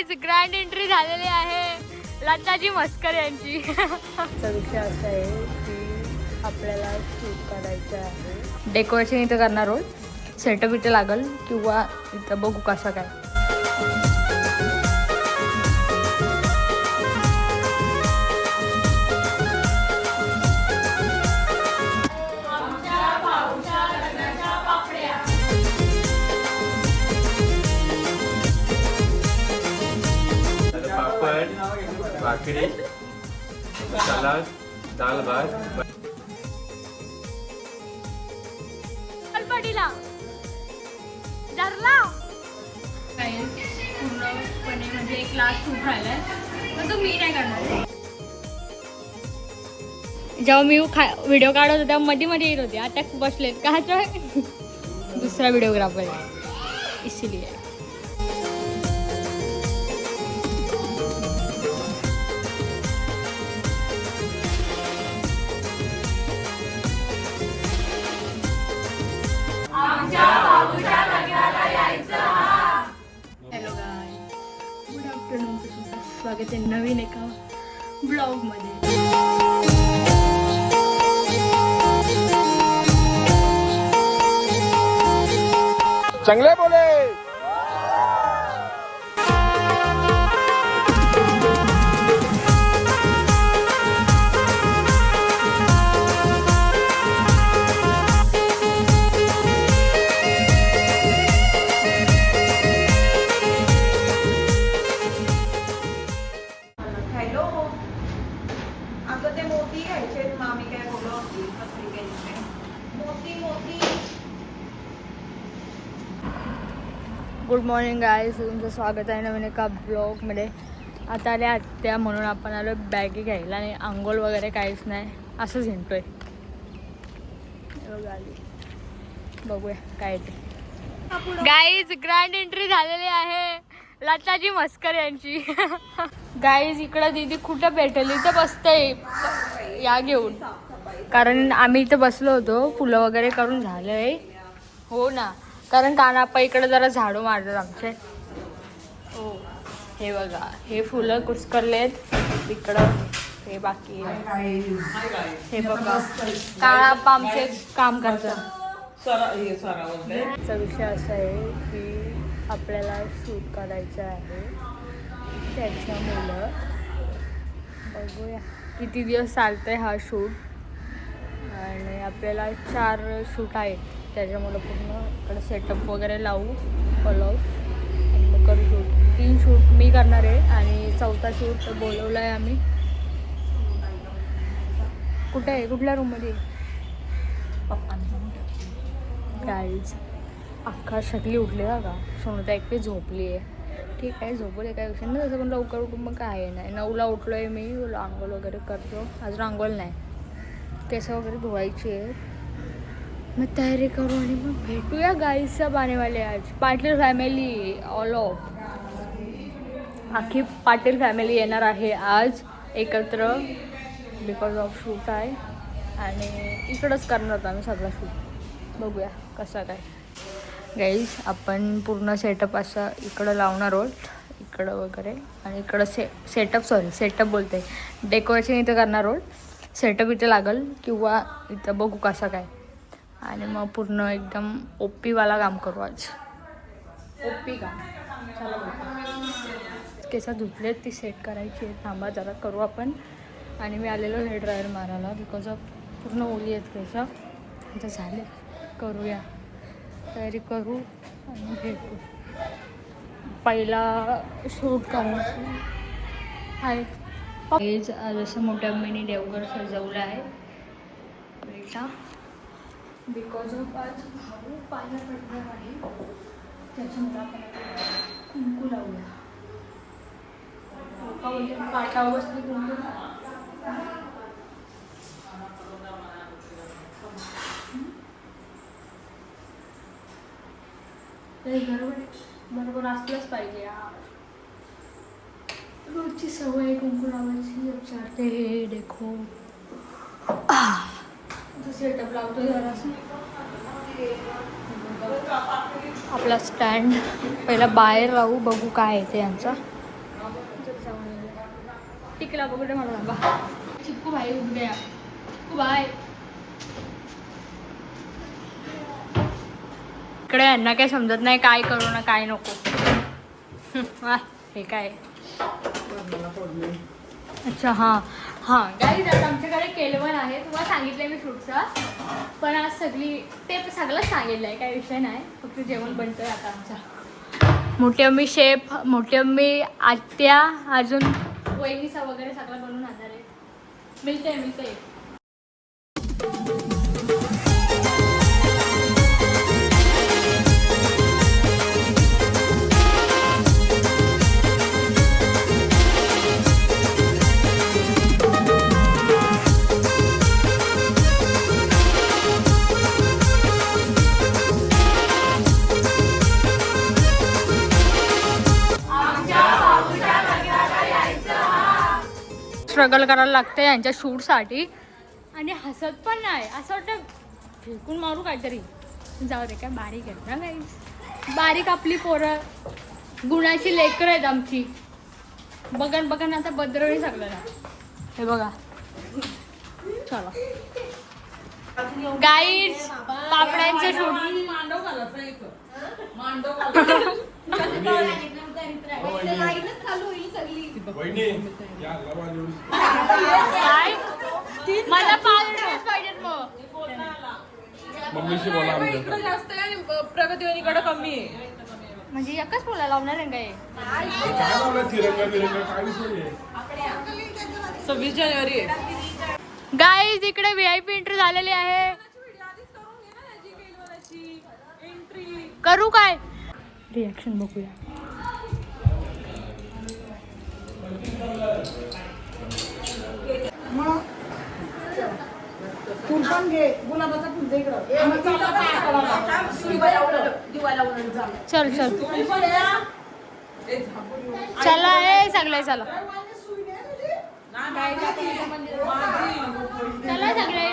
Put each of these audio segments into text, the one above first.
Grand entry झालेली आहे लताजी मस्कर यांची. विषय असा आहे की आपल्याला शूट करायचं आहे. डेकोरेशन इथं करणार आहोत. सेटअप इथे लागल किंवा इथं बघू कसं काय. भाकरी, सलाद, दाल भात. पूर्णपणे म्हणजे एक लास्ट शूट राहिलाय पण तो मी नाही करणार. जेव्हा मी व्हिडिओ काढत होते तेव्हा मध्ये मध्ये येत होते. आता बसलेत का दुसरा व्हिडिओग्राफर आहे इसलिए. हॅलो गाय, गुड आफ्टरनून. स्वागत आहे नवीन एका ब्लॉग मध्ये. चांगले बोले. गुड मॉर्निंग गाईज, तुमचं स्वागत आहे नवीन एका ब्लॉगमध्ये. आता आले आत्या म्हणून आपण आलो बॅगी घ्यायला आणि आंघोळ वगैरे काहीच नाही, असंच हिंडतोय. बघूया काय ते. गाईज ग्रँड एंट्री झालेली आहे लताजी मस्कर यांची. गाईज इकडं दीदी कुठं भेटेल इथं बसतंय या घेऊन, कारण आम्ही इथं बसलो होतो. फुलं वगैरे करून झालंय. हो ना, कारण कानाप्पा इकडे जरा झाडू मारतात आमचे. हो हे बघा, हे फुलं कुचकरलेत इकडं, हे बाकी आहे. हे बघा कानाप्पा आमचे काम करतात. विषय असा आहे की आपल्याला शूट करायचं आहे, त्याच्यामुळं बघूया किती दिवस चालतंय हा शूट. आणि आपल्याला 4 शूट आहेत, त्याच्यामुळं पूर्ण इकडे सेटअप वगैरे लावू पलव आणि मग करू शूट. 3 शूट मी करणार आहे आणि 4था शूट बोलवलं आहे आम्ही. कुठे आहे, कुठल्या रूममध्ये? गाईज अख्खा शकली उठली का, सोनता एकटी झोपली आहे. ठीक आहे, झोपू दे, काय विषय नाही. तसं पण लवकर उठून मग काय नाही. 9ला उठलो आहे मी, आंघोळ वगैरे करतो. अजून आंघोळ नाही, केस वगैरे धुवायची आहे. मग तयारी करू आणि मग भेटूया गाईजचा पाणीवाले. आज पाटील फॅमिली ऑल ऑफ अख्खी पाटील फॅमिली येणार आहे आज एकत्र, बिकॉज ऑफ शूट आहे. आणि इकडंच करणार होतो आम्ही सगळा शूट. बघूया कसं काय. गाईज आपण पूर्ण सेटअप असं इकडं लावणार आहोत, इकडं वगैरे. आणि इकडं सेटअप बोलते, डेकोरेशन इथं करणार आहोत. सेटअप इथे लागल किंवा इथं बघू कसं काय. आणि मग पूर्ण एकदम ओपीवाला काम करू आज. ओपी काम केसा धुतलेत, ती सेट करायची आहे. थांबा जरा करू आपण. आणि मी आलेलो हेअर ड्रायर मारायला, बिकॉज ऑफ पूर्ण ओली आहेत केसा. आता झाले, करूया तयारी करू आणि भेटू. पहिला शूट करायचं आहे. जसं मोठ्या मम्मीने देवघर सजवलं आहे बेटा, बिकॉज ऑफ आज भाऊ पाहिला पडणार आहे, त्याच्यामुळे आपण कुंकू लावूया. पाटावर बसली कुंकू. बरोबर असलंच पाहिजे यार, रोजची सवय कुंकू लावायची. विचारते हे देखो सेटअप लावतो जरासं. आपला स्टँड पहिला बाहेर राहू, बघू काय आहे ते यांचा. टिकला बघू मला बाबा चिक्कू भाई उठ गया चिक्कू भाई इकडे यांना काही समजत नाही काय करू ना काय नको वा हे काय अच्छा हां हां गाईज आता आमच्याकडे केलवण आहे तुम्हाला सांगितलं मी फ्रूटचा पण आज ते सगळंच सांगितलं आहे काही विषय नाही फक्त जेवण बनतंय आता आमचा मोठी अम्मी शेफ मोठी अम्मी आत्या अजून वहिनीचा वगैरे सगळं बनवून आणणार आहे मिळते स्ट्रगल करायला लागते यांच्या शूटसाठी आणि हसत पण नाही असं वाटतं फेकून मारू काहीतरी जाऊ दे काय बारीक आहेत ना काही बारीक आपली पोरं गुणाची लेकरं आहेत आमची बघन आता बदरणी सगळ्याला हे बघा चला गाईज पापड्यांचं शूट मला पाहिजेत मम्मीशी बोला इकडे जास्त आहे आणि प्रगतीवानीकडे कमी आहे म्हणजे एकच मुला लावणार आहे काय काय लावलं तिरंगा काय विषय आहे 26 जानेवारी आहे गाईज इकडे VIP एंट्री झालेली आहे करू काय रिॲक्शन बघूया फुल पण घे गुलाबाचा फुल दे इकडं चल चला ए सगळे चला चला सगळे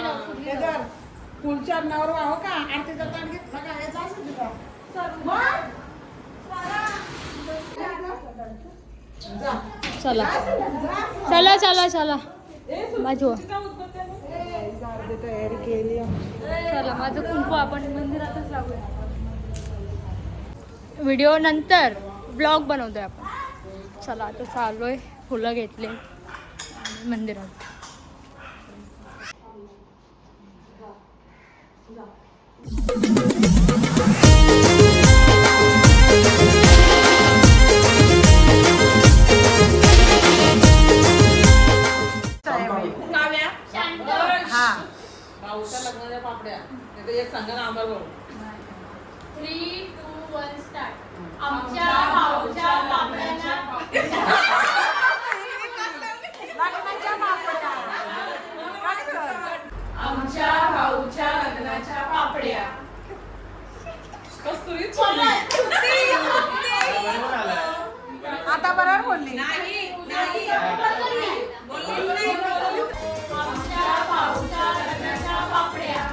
फुलच्या नावर वाहो का आरतीचा ताट घेतला का याचा असं तुझा चला बाजू तयारी केली चला माझं कुंकू आपण मंदिरातच लावूया व्हिडिओ नंतर ब्लॉग बनवतोय आपण चला आता चाललोय फुलं घेतले आणि मंदिरात भाऊच्या लग्नाच्या पापड्या एक सांगा ना आम्हाला 3, 2, 1 स्टार्ट आमच्या भाऊच्या पापड्यांना आमच्या भाऊच्या लग्नाच्या पापड्या कस्तुरी आता बरोबर बोलली आमच्या भाऊच्या लग्नाच्या पापड्या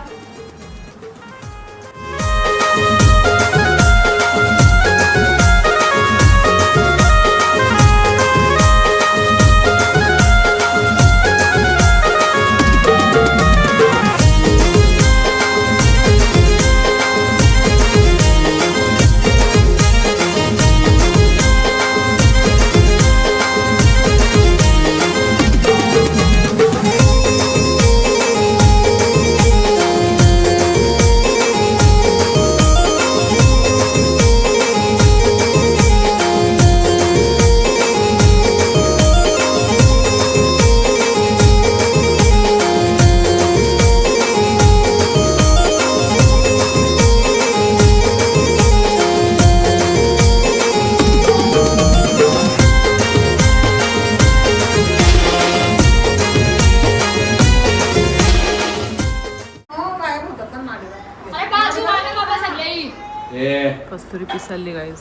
कस्तुरी पिसल्ली गाईज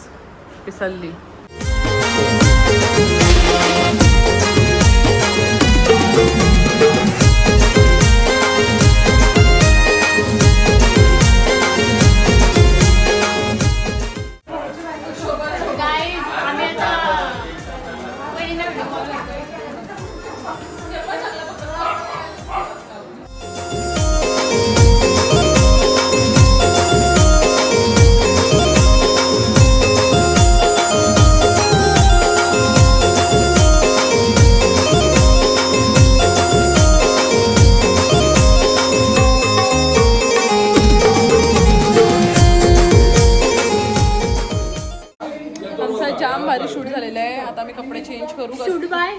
पिसल्ली गाईज आम्ही आता आमचा जाम भारी शूट झालेला आहे. आता आम्ही कपडे चेंज करू. Shoot by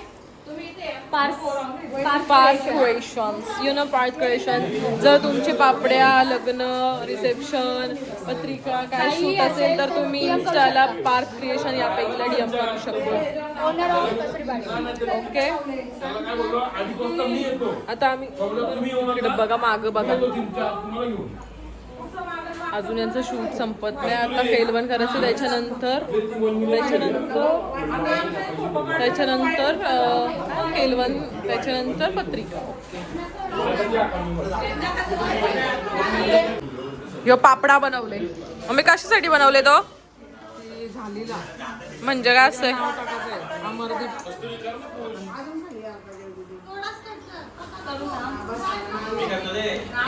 Parth creations, you know Parth creation. जर तुमचे पापड्या, लग्न, रिसेप्शन, पत्रिका काय शूट असेल तर तुम्ही इंस्टाला पार्थ क्रिएशन या पेजला DM करू शकतो. ओनर ऑफ कसरी ओके. त्याला काय बोललो आधी फक्त मी येतो आता आम्ही तुम्ही येऊ इकडे बघा, मागं बघा. तुम्हाला घेऊन अजून यांचं शूट संपत नाही. आता फेलवन करायचं. त्याच्यानंतर फेलवन, त्याच्यानंतर पत्रिका. यो पापडा बनवले. आम्ही कशासाठी बनवले तो? म्हणजे काय असं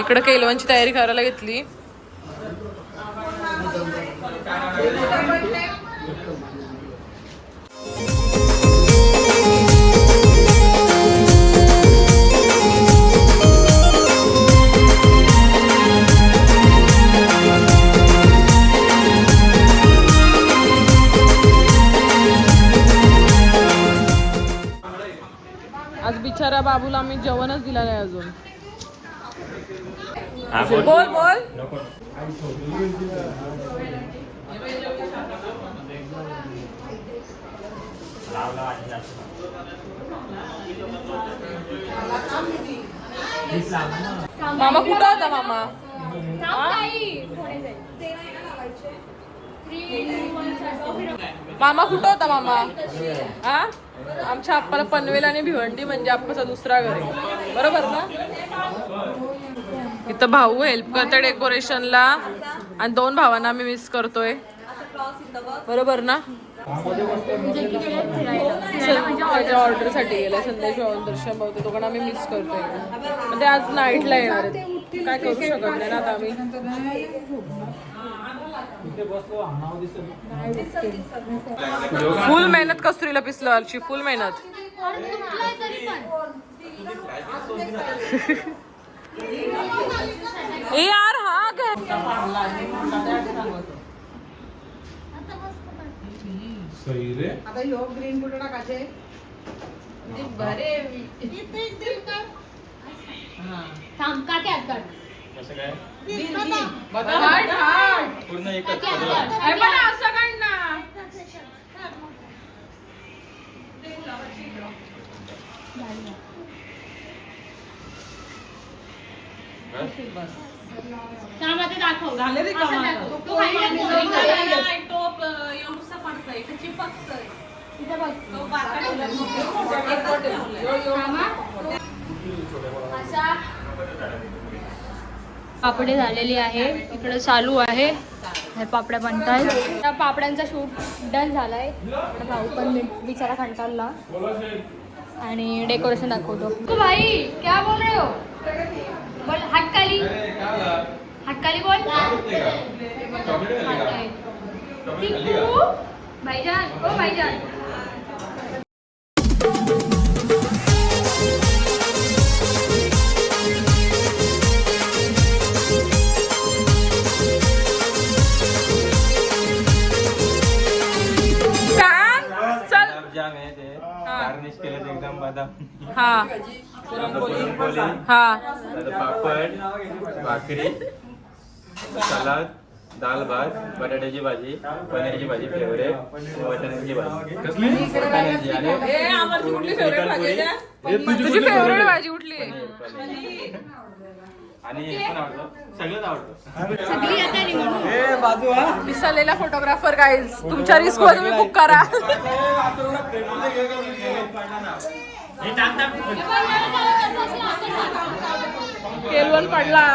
इकडे केलवनची तयारी करायला घेतली. आज बिचारा बाबूला आम्ही जेवणच दिला नाही अजून. बोल बोल. मामा कुठं होता मामा? मामा कुठं होता मामा? हा, आमच्या आप्पाला पनवेल आणि भिवंडी म्हणजे आप्पाचा दुसरा घर आहे, बरोबर ना? इथं भाऊ हेल्प करते डेकोरेशनला आणि 2 भावांना आम्ही मिस करतोय, बरोबर ना? माझ्या ऑर्डर साठी गेला संदेश भाऊ दर्शन भाऊ, ते दोघांना आम्ही मिस करतोय. पण ते आज नाईटला येणार आहेत, काय करू शकत नाही ना आता आम्ही. फुल मेहनत कस्तुरीला पिसलरची, फुल मेहनत. ए यार हा काय सही रे. आता ह्यो ग्रीन कुठे टाकायचे? थांब काटे हात काढ. कसं काय हार्ट पूर्ण एकच असं काढ ना. त्यामध्ये दाखव. झाले रे असं कामं. दाखव. तू खाली टोप एवढंसं पडतंय ते चिपकतंय. तिथं बघ. पापडे झालेली आहे, इकडे चालू आहे, हे पापड्या बनतायत. त्या पापड्यांचा शूट डन झालाय. आता भाऊ पण बिचारा कंटाळला आणि डेकोरेशन दाखवतो. तो भाई क्या बोल रहे हो? बोल हटकाली, हटकाली बोल. भाईजान, ओ भाईजान. जाम आहे ते गार्निश केलं ते एकदम बदाम. हा पुरणपोळी, हा पापड, भाकरी, सलाद, दाल भात, बटाट्याची भाजी, पनीरची भाजी फेवरेट, वाटाण्याची भाजी. कसली? वाटाण्याची आणि कुठली फेवरेट भाजी आहे? तुझी तुझी फेवरेट भाजी कुठली? आणि हे पण आवडतं, सगळंच आवडतं. सगळी आता निवडून. विसरलेला फोटोग्राफर गाईज, तुमच्या रिस्क वर तुम्ही बुक करा. केलवन पडला.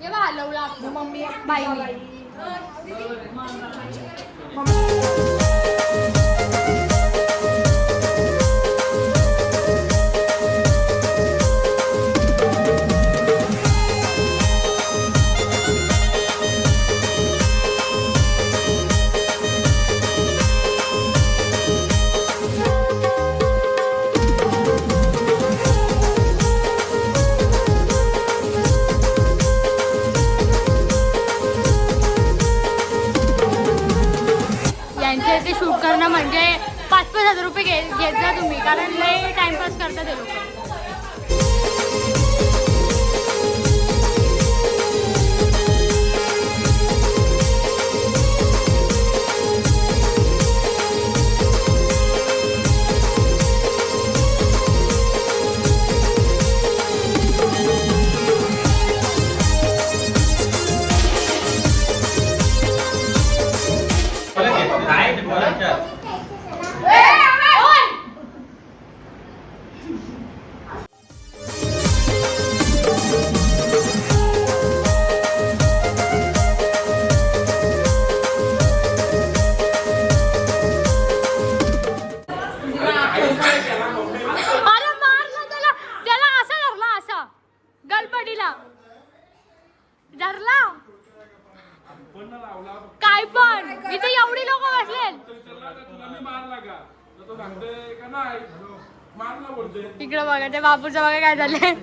हे बा हलवला मम्मी बाईने. यांच्या इथे शूट करणं म्हणजे 5-5 हजार रुपये घेत जा तुम्ही, कारण लय टाइमपास करतात ते लोक. अरे मारला त्याला, त्याला असा धरला, असा गलपटीला धरला. काय पण इथे एवढी लोक बसले. इकडे बघा त्या बाबूचं बघा काय झालंय.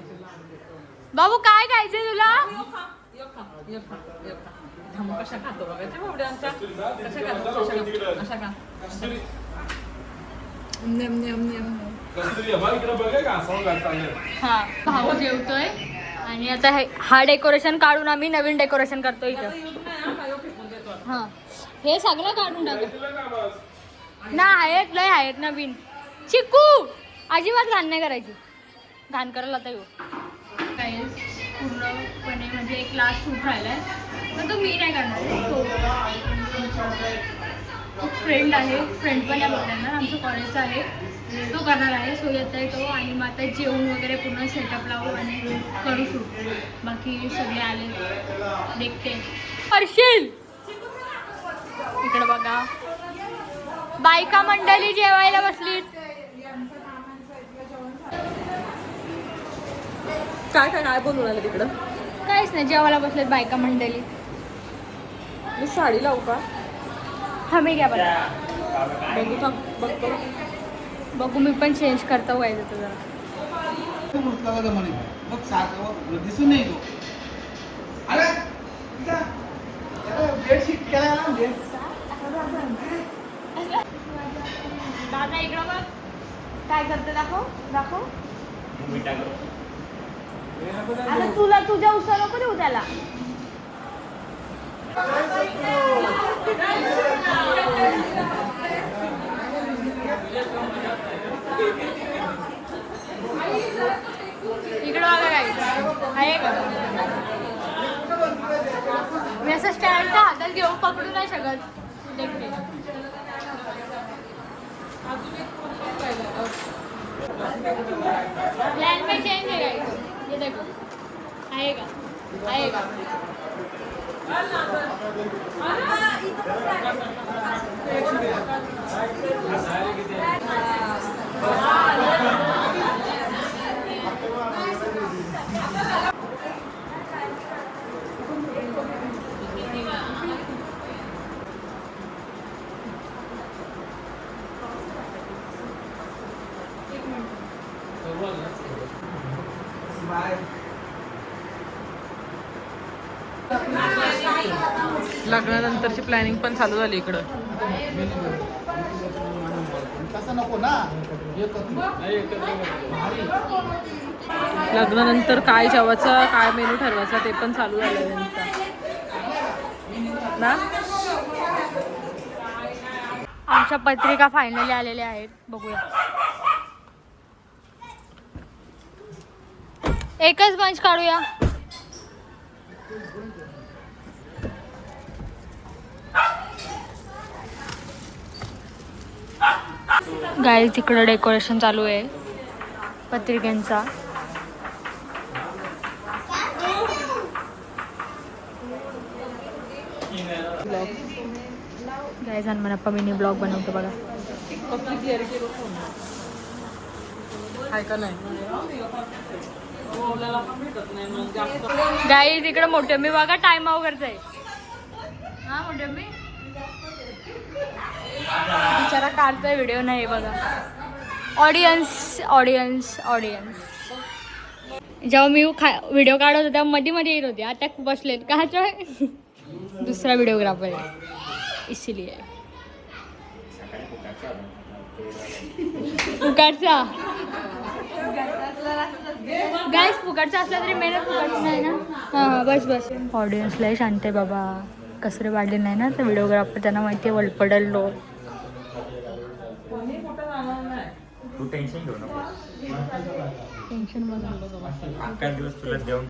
बाबू काय खायचंय तुला? कशा खातो बघा ते बाबड्यांचा. कशा खातो अशा का हा भाऊ जेवतोय आणि आता हा डेकोरेशन काढून आम्ही नवीन डेकोरेशन करतो इथं. हा हे सगळं काढून टाकू ना. आहेत लय आहेत नवीन. चिकू अजिबात घाण नाही करायची, घाण करायला आता येऊ काय पूर्णपणे म्हणजे एक लास्ट शूट राहिलाय पण तो मी नाही करणार. तो फ्रेंड आहे, फ्रेंड पण आहे बघणार, आमच्या कॉलेजचा आहे, तो करणार आहे. सो येत आहे तो आणि मग आता जेवण वगैरे पूर्ण सेटअप लावू आणि करू शूट. बाकी सगळे आले देखते. हर्षिल इकडे बघा बायका मंडळी जेवायला बसलीत. काय काय काय बनवून आलं तिकडं? काहीच नाही, जेवायला बसलेत बायका मंडळी. मी साडी लावू का? हमी घ्या बघा. बघू थांब बघतो. बघू मी पण चेंज करता व्हायचं जरा. दिसून नाही तो. अरे बेडशीट केला ना. दादा इकडं बघ काय करते, दाखव दाखव. आता तुला तुझ्या उसळ नको देऊ त्याला. इकडं बघा काय आहे का. मी असं स्टँडच्या हातात घेऊन पकडू नाही शकत. देखते प्लॅन में चेंज है गाइस. ये देखो आएगा आएगा. लग्नानंतरची प्लॅनिंग पण चालू झाली इकडं. तसं नको ना. लग्नानंतर काय जेवायचं काय मेनू ठरवायचा ते पण चालू झालं त्यांचा ना. आमच्या पत्रिका फायनली आलेल्या आहेत, बघूया. एकच बंच काढूया. गाईज तिकडं डेकोरेशन चालू आहे पत्रिकांचा. गाईज हनुमानप्पा मिनी ब्लॉग बनवतो बघा. कसली क्लिअरिटी आहे का नाही. गाईज इकडे मोठे मी बघा टाइम आवर करते. हा मोठे मी बिचारा काढतोय व्हिडिओ नाही बघा. Audience audience audience. जेव्हा मी व्हिडिओ काढत होते तेव्हा मध्ये मध्ये येत होते. आता बसलेत का दुसरा व्हिडिओग्राफर आहे इसीलिए. फुकाटचा गाईस फुकाटचा असला तरी मेहनत फुकाटची नाही ना. हां बस बस. ऑडियन्सलाही शांत आहे बाबा. कसरे वाढले नाही ना तर व्हिडिओग्राफर त्यांना माहिती आहे वलपडलो. तू टेन्शन घेऊ नको. टेन्शन बघा. अख्खा दिवस तुला देऊन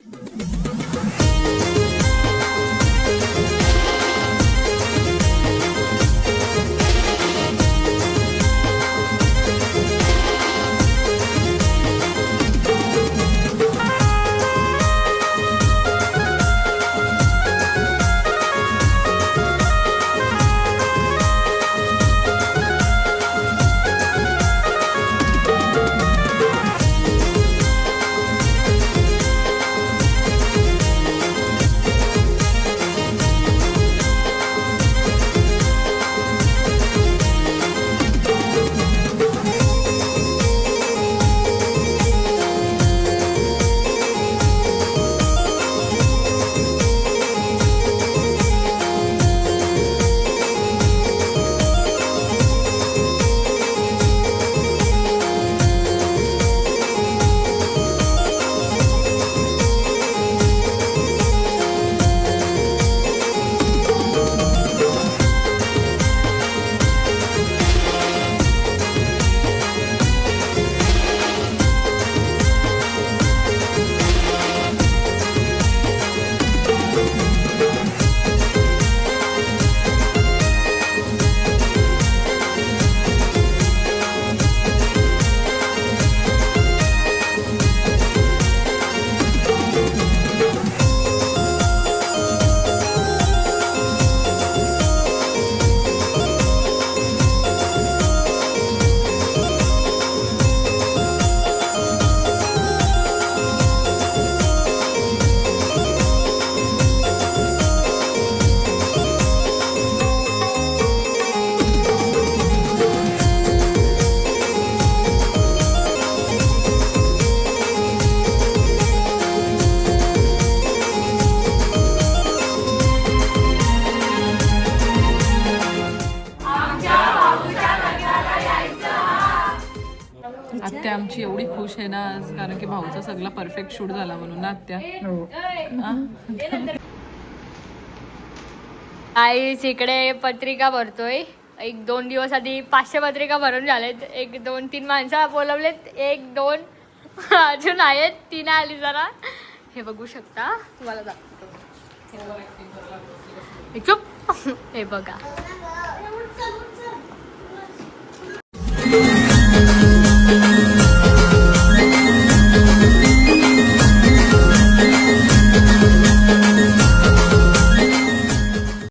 आत्या आमची एवढी खुश आहे ना आज, कारण की भाऊचा सगळा परफेक्ट शूट झाला म्हणून ना आत्या. आईच इकडे पत्रिका भरतोय. 1-2 दिवस आधी 500 पत्रिका भरून झालेत. 1-2-3 माणसं बोलवलेत. 1-2 अजून आहेत. 3 आली जरा. हे बघू शकता तुम्हाला दाखवतो. चुप हे बघा